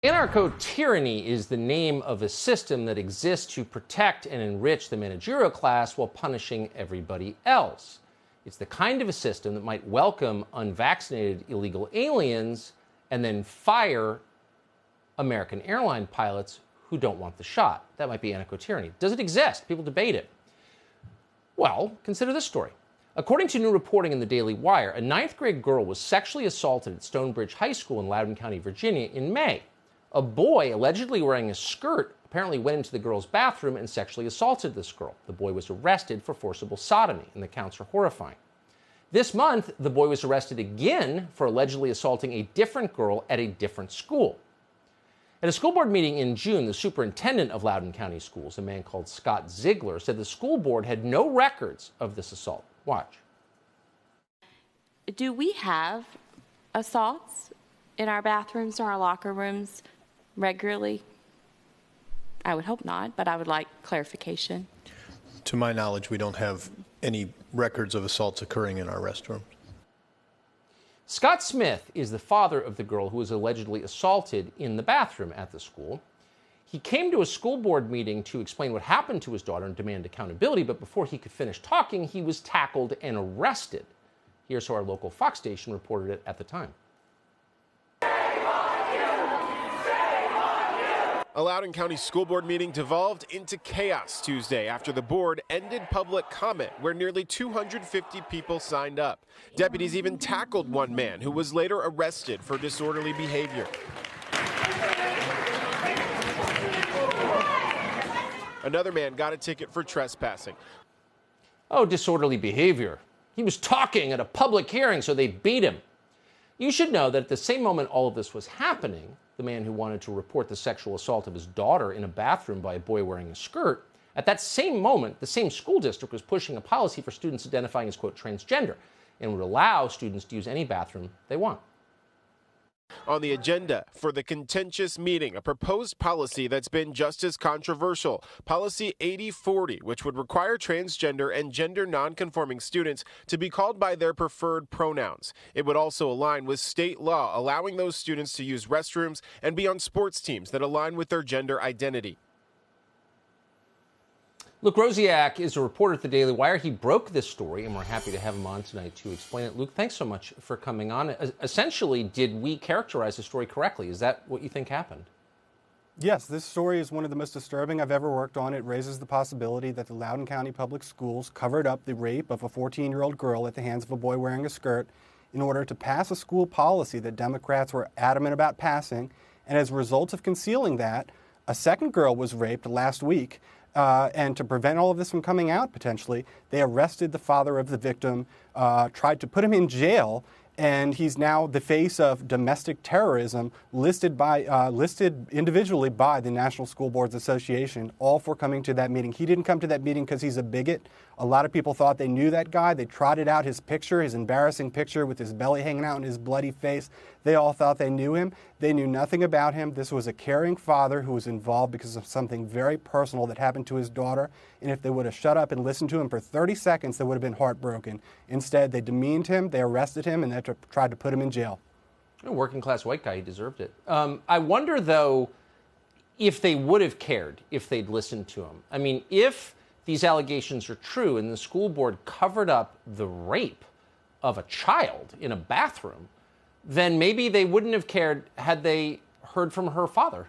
Anarcho-tyranny is the name of a system that exists to protect and enrich the managerial class while punishing everybody else. It's the kind of a system that might welcome unvaccinated illegal aliens and then fire American airline pilots who don't want the shot. That might be anarcho-tyranny. Does it exist? People debate it. Well, consider this story. According to new reporting in the Daily Wire, a 9th grade girl was sexually assaulted at Stonebridge High School in Loudoun County, Virginia in May. A boy allegedly wearing a skirt apparently went into the girl's bathroom and sexually assaulted this girl. The boy was arrested for forcible sodomy, and the counts are horrifying. This month, the boy was arrested again for allegedly assaulting a different girl at a different school. At a school board meeting in June, the superintendent of Loudoun County Schools, a man called Scott Ziegler, said the school board had no records of this assault. Watch. Do we have assaults in our bathrooms or our locker rooms regularly? I would hope not, but I would like clarification. To my knowledge, we don't have any records of assaults occurring in our restrooms. Scott Smith is the father of the girl who was allegedly assaulted in the bathroom at the school. He came to a school board meeting to explain what happened to his daughter and demand accountability, but before he could finish talking, he was tackled and arrested. Here's how our local Fox station reported it at the time. A Loudoun County School Board meeting devolved into chaos Tuesday after the board ended public comment where nearly 250 people signed up. Deputies even tackled one man who was later arrested for disorderly behavior. Another man got a ticket for trespassing. Oh, disorderly behavior. He was talking at a public hearing, so they beat him. You should know that at the same moment all of this was happening, the man who wanted to report the sexual assault of his daughter in a bathroom by a boy wearing a skirt, at that same moment, the same school district was pushing a policy for students identifying as, quote, transgender, and would allow students to use any bathroom they want. On the agenda for the contentious meeting, a proposed policy that's been just as controversial, Policy 8040, which would require transgender and gender nonconforming students to be called by their preferred pronouns. It would also align with state law, allowing those students to use restrooms and be on sports teams that align with their gender identity. Luke Rosiak is a reporter at the Daily Wire. He broke this story, and we're happy to have him on tonight to explain it. Luke, thanks so much for coming on. Essentially, did we characterize the story correctly? Is that what you think happened? Yes, this story is one of the most disturbing I've ever worked on. It raises the possibility that the Loudoun County Public Schools covered up the rape of a 14-year-old girl at the hands of a boy wearing a skirt in order to pass a school policy that Democrats were adamant about passing. And as a result of concealing that, a second girl was raped last week. And to prevent all of this from coming out, potentially, they arrested the father of the victim, tried to put him in jail, and he's now the face of domestic terrorism listed individually by the National School Boards Association, all for coming to that meeting. He didn't come to that meeting because he's a bigot. A lot of people thought they knew that guy. They trotted out his picture, his embarrassing picture with his belly hanging out and his bloody face. They all thought they knew him. They knew nothing about him. This was a caring father who was involved because of something very personal that happened to his daughter. And if they would have shut up and listened to him for 30 seconds, they would have been heartbroken. Instead, they demeaned him, they arrested him, and they tried to put him in jail. A working-class white guy, he deserved it. I wonder, though, if they would have cared if they'd listened to him. I mean, if these allegations are true and the school board covered up the rape of a child in a bathroom, then maybe they wouldn't have cared had they heard from her father.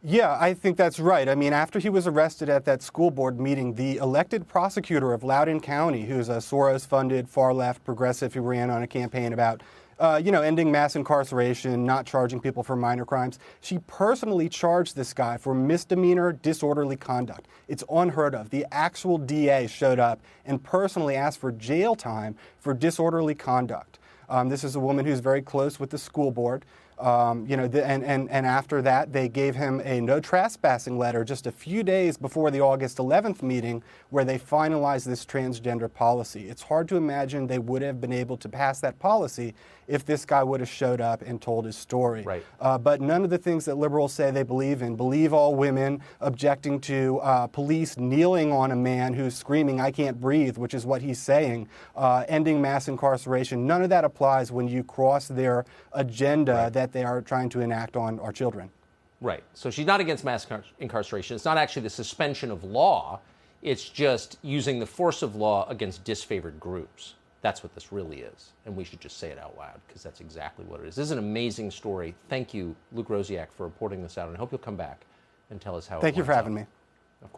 Yeah, I think that's right. I mean, after he was arrested at that school board meeting, the elected prosecutor of Loudoun County, who's a Soros-funded, far-left progressive who ran on a campaign about ending mass incarceration, not charging people for minor crimes. She personally charged this guy for misdemeanor disorderly conduct. It's unheard of. The actual DA showed up and personally asked for jail time for disorderly conduct. This is a woman who's very close with the school board. And after that, they gave him a no trespassing letter just a few days before the August 11th meeting where they finalized this transgender policy. It's hard to imagine they would have been able to pass that policy if this guy would have showed up and told his story. Right. But none of the things that liberals say they believe in, believe all women, objecting to police kneeling on a man who's screaming, "I can't breathe," which is what he's saying, ending mass incarceration, none of that applies when you cross their agenda that they are trying to enact on our children. Right. So she's not against mass incarceration. It's not actually the suspension of law. It's just using the force of law against disfavored groups. That's what this really is. And we should just say it out loud because that's exactly what it is. This is an amazing story. Thank you, Luke Rosiak, for reporting this out. And I hope you'll come back and tell us how it Thank you for winds having up. me.